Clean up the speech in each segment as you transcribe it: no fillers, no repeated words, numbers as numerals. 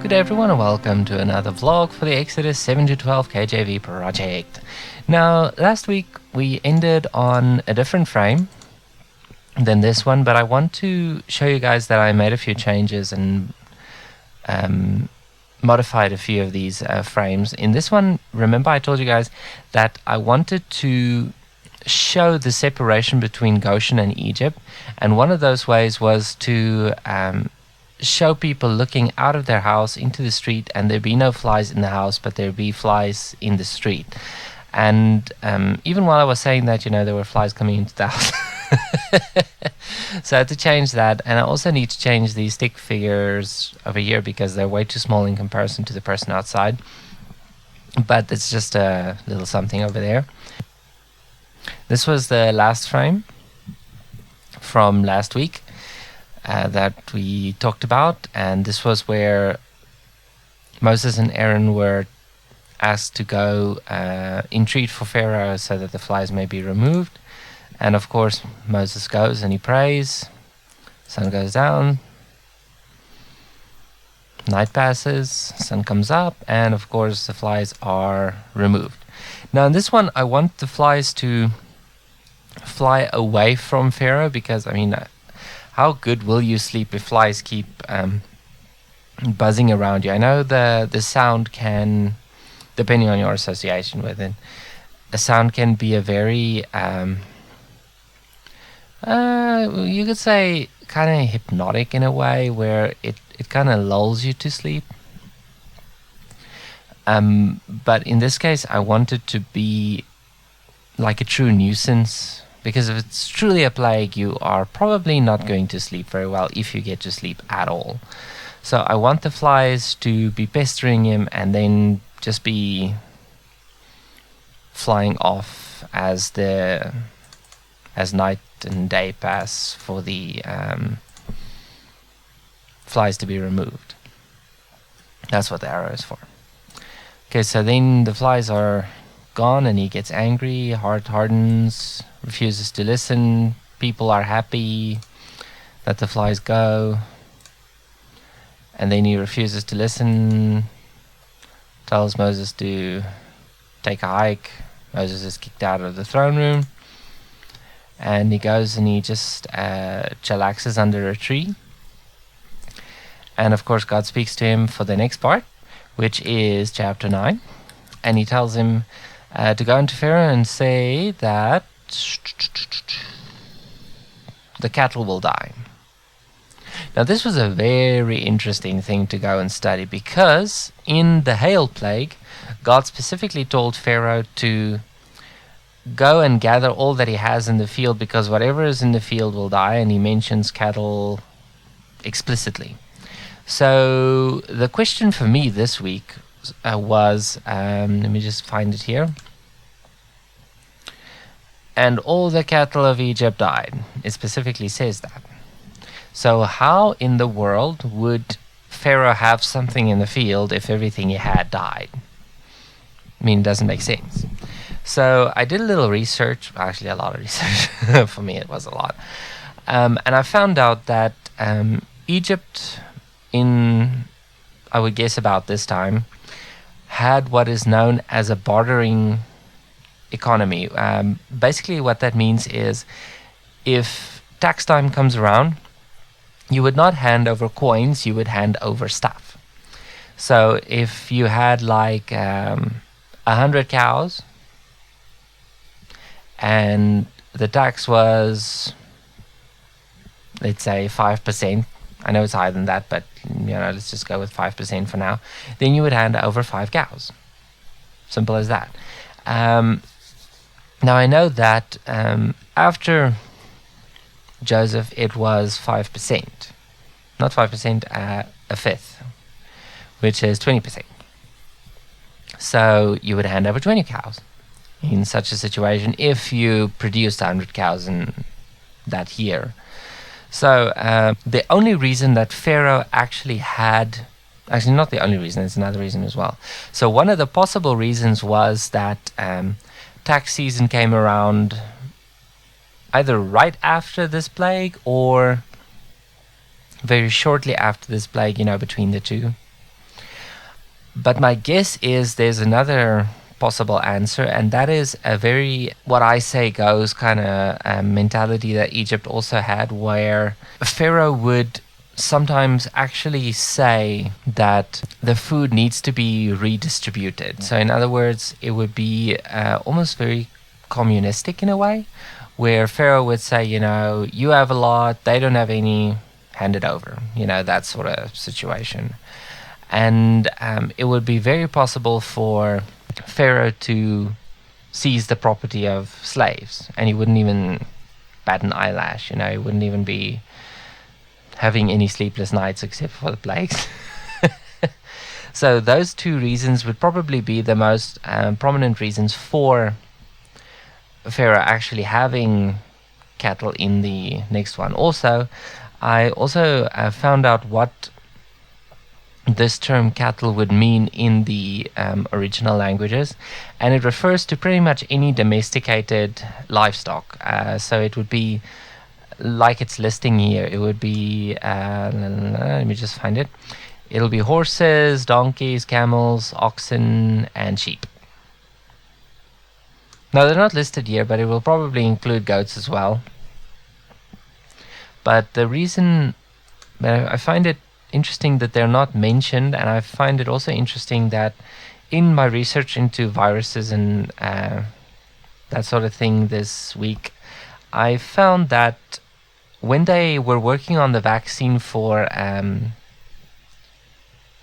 Good day everyone and welcome to another vlog for the Exodus 7 to 12 KJV project. Now last week we ended on a different frame than this one, but I want to show you guys that I made a few changes and modified a few of these frames. In this one, remember I told you guys that I wanted to show the separation between Goshen and Egypt, and one of those ways was to show people looking out of their house into the street, and there be no flies in the house, but there be flies in the street. And even while I was saying that, there were flies coming into the house. So I had to change that, and I also need to change these stick figures over here because they're way too small in comparison to the person outside. But it's just a little something over there. This was the last frame from last week that we talked about, and this was where Moses and Aaron were asked to go entreat for Pharaoh so that the flies may be removed. And of course Moses goes and he prays, sun goes down, night passes, sun comes up, and of course the flies are removed. Now in this one I want the flies to fly away from Pharaoh, because how good will you sleep if flies keep buzzing around you? I know the sound can, depending on your association with it, a sound can be a very you could say kind of hypnotic in a way, where it kind of lulls you to sleep. But in this case I want it to be like a true nuisance, because if it's truly a plague, you are probably not going to sleep very well if you get to sleep at all. So I want the flies to be pestering him and then just be flying off as night and day pass for the flies to be removed. That's what the arrow is for. Okay, so then the flies are gone and he gets angry, heart hardens, refuses to listen. People are happy that the flies go, and then he refuses to listen, tells Moses to take a hike. Moses is kicked out of the throne room, and he goes and he just chillaxes under a tree. And of course God speaks to him for the next part, which is chapter 9, and he tells him to go into Pharaoh and say that the cattle will die. Now this was a very interesting thing to go and study, because in the hail plague God specifically told Pharaoh to go and gather all that he has in the field, because whatever is in the field will die, and he mentions cattle explicitly. So the question for me this week was, let me just find it here. And all the cattle of Egypt died. It specifically says that. So how in the world would Pharaoh have something in the field if everything he had died? It doesn't make sense. So I did a little research, actually a lot of research. For me it was a lot. And I found out that Egypt, in, I would guess about this time, had what is known as a bartering economy. Basically what that means is, if tax time comes around, you would not hand over coins, you would hand over stuff. So if you had like 100 cows and the tax was, let's say 5%, I know it's higher than that, but let's just go with 5% for now, then you would hand over 5 cows. Simple as that. Now I know that after Joseph it was 5%, not 5%, a fifth, which is 20%. So you would hand over 20 cows in such a situation if you produced 100 cows in that year. So the only reason that Pharaoh actually not the only reason, it's another reason as well. So one of the possible reasons was that tax season came around either right after this plague or very shortly after this plague, between the two. But my guess is there's another possible answer, and that is a very, what I say goes kind of mentality that Egypt also had, where Pharaoh would sometimes actually say that the food needs to be redistributed. So in other words, it would be almost very communistic in a way, where Pharaoh would say, you have a lot, they don't have any, hand it over, that sort of situation. And it would be very possible for Pharaoh to seize the property of slaves, and he wouldn't even bat an eyelash. He wouldn't even be having any sleepless nights except for the plagues. So those two reasons would probably be the most prominent reasons for Pharaoh actually having cattle in the next one. Also, I also found out what this term cattle would mean in the original languages, and it refers to pretty much any domesticated livestock. So it would be, like it's listing here, it would be, let me just find it. It'll be horses, donkeys, camels, oxen, and sheep. Now, they're not listed here, but it will probably include goats as well. But the reason that I find it interesting that they're not mentioned, and I find it also interesting that in my research into viruses and that sort of thing this week, I found that when they were working on the vaccine for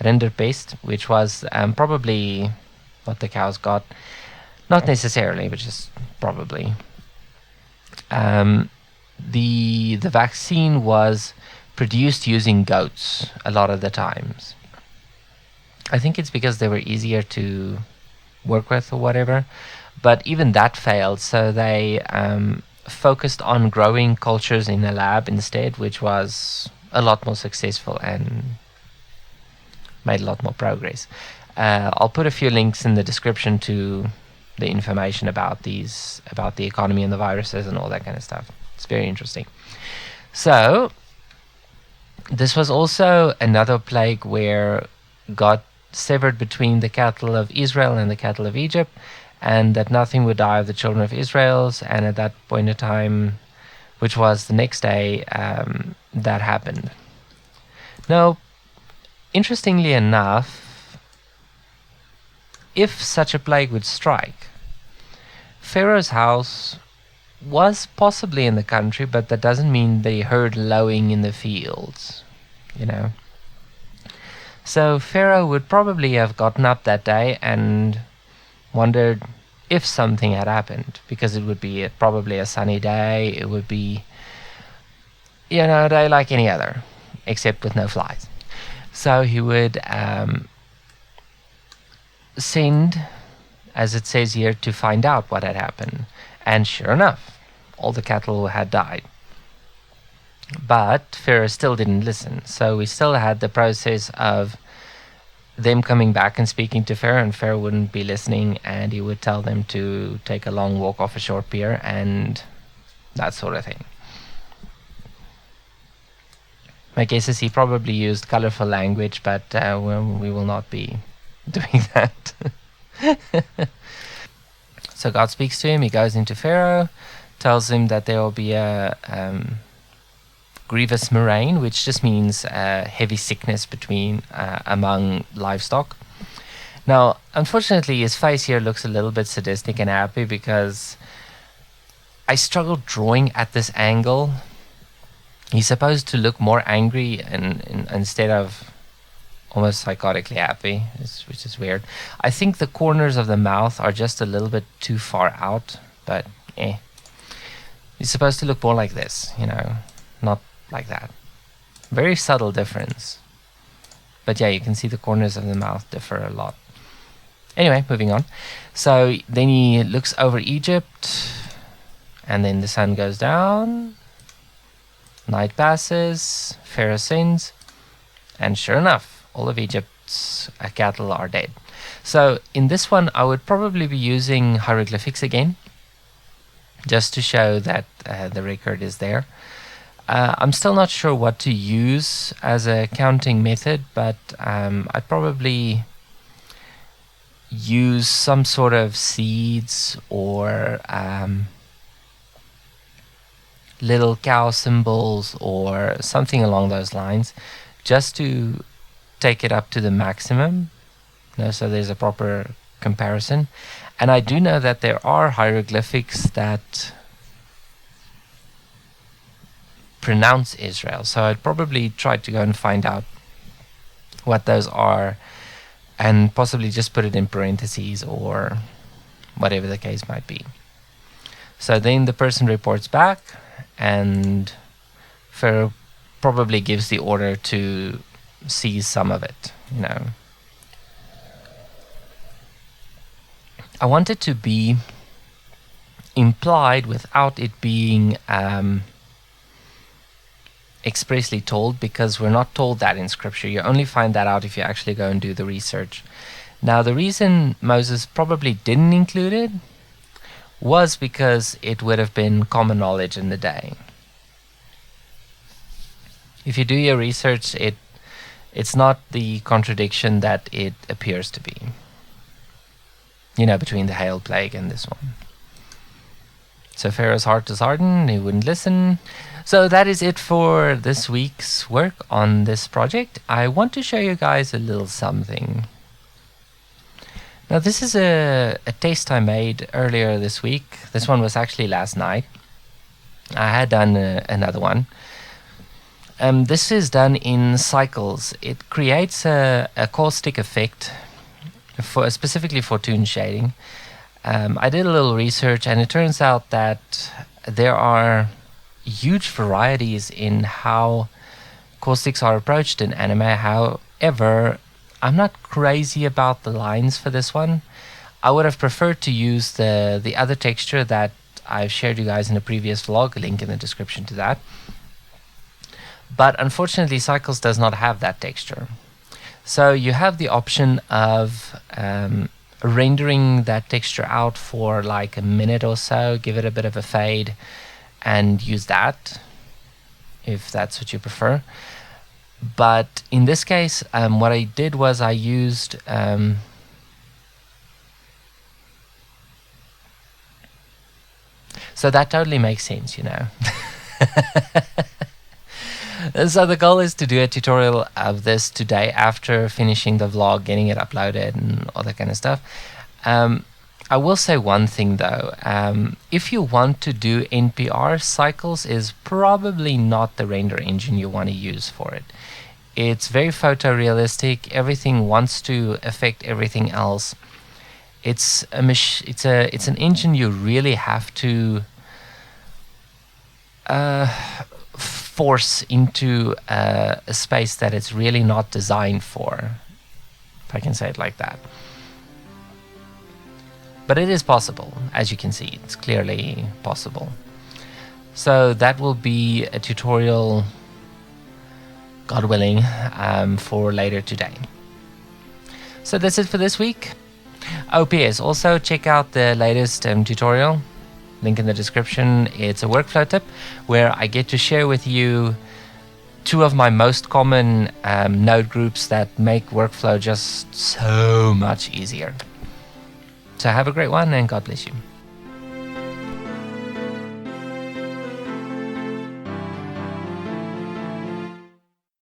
Rinderpest, which was probably what the cows got, not necessarily, but just probably, the vaccine was produced using goats a lot of the times. I think it's because they were easier to work with or whatever, but even that failed, so they focused on growing cultures in a lab instead, which was a lot more successful and made a lot more progress. I'll put a few links in the description to the information about these, about the economy and the viruses and all that kind of stuff. It's very interesting. So this was also another plague where God severed between the cattle of Israel and the cattle of Egypt, and that nothing would die of the children of Israel's. And at that point in time, which was the next day, that happened. Now, interestingly enough, if such a plague would strike, Pharaoh's house was possibly in the country, but that doesn't mean they heard lowing in the fields, So Pharaoh would probably have gotten up that day and wondered if something had happened, because it would be probably a sunny day. It would be, a day like any other, except with no flies. So he would send, as it says here, to find out what had happened. And sure enough, all the cattle had died. But Pharaoh still didn't listen. So we still had the process of them coming back and speaking to Pharaoh, and Pharaoh wouldn't be listening, and he would tell them to take a long walk off a short pier and that sort of thing. My guess is he probably used colorful language, but we will not be doing that. So God speaks to him. He goes into Pharaoh, tells him that there will be a grievous murrain, which just means heavy sickness among livestock. Now, unfortunately, his face here looks a little bit sadistic and happy, because I struggled drawing at this angle. He's supposed to look more angry instead of almost psychotically happy, which is weird. I think the corners of the mouth are just a little bit too far out, but He's supposed to look more like this, not like that. Very subtle difference. But yeah, you can see the corners of the mouth differ a lot. Anyway, moving on. So then he looks over Egypt, and then the sun goes down, night passes, Pharaoh sends, and sure enough, all of Egypt's cattle are dead. So in this one, I would probably be using hieroglyphics again, just to show that the record is there. I'm still not sure what to use as a counting method, but I'd probably use some sort of seeds or little cow symbols or something along those lines, just to take it up to the maximum, so there's a proper comparison. And I do know that there are hieroglyphics that pronounce Israel, so I'd probably try to go and find out what those are and possibly just put it in parentheses or whatever the case might be. So then the person reports back, and Pharaoh probably gives the order to seize some of it, I want it to be implied without it being expressly told, because we're not told that in scripture. You only find that out if you actually go and do the research. Now, the reason Moses probably didn't include it was because it would have been common knowledge in the day. If you do your research, it's not the contradiction that it appears to be, between the hail plague and this one. So Pharaoh's heart is hardened, he wouldn't listen. So that is it for this week's work on this project. I want to show you guys a little something. Now, this is a test I made earlier this week. This one was actually last night. I had done another one. This is done in cycles. It creates a caustic effect specifically for toon shading. I did a little research, and it turns out that there are huge varieties in how caustics are approached in anime. However, I'm not crazy about the lines for this one. I would have preferred to use the other texture that I've shared you guys in a previous vlog, a link in the description to that. But unfortunately, Cycles does not have that texture. So you have the option of rendering that texture out for like a minute or so, give it a bit of a fade, and use that if that's what you prefer. But in this case, what I did was I used so that totally makes sense, So the goal is to do a tutorial of this today after finishing the vlog, getting it uploaded and all that kind of stuff. I will say one thing though, if you want to do NPR, Cycles is probably not the render engine you want to use for it. It's very photorealistic. Everything wants to affect everything else. It's an engine you really have to force into a space that it's really not designed for, if I can say it like that. But it is possible, as you can see. It's clearly possible. So that will be a tutorial, God willing, for later today. So that's it for this week. OPS, also check out the latest tutorial, link in the description. It's a workflow tip where I get to share with you two of my most common node groups that make workflow just so much easier. So have a great one, and God bless you.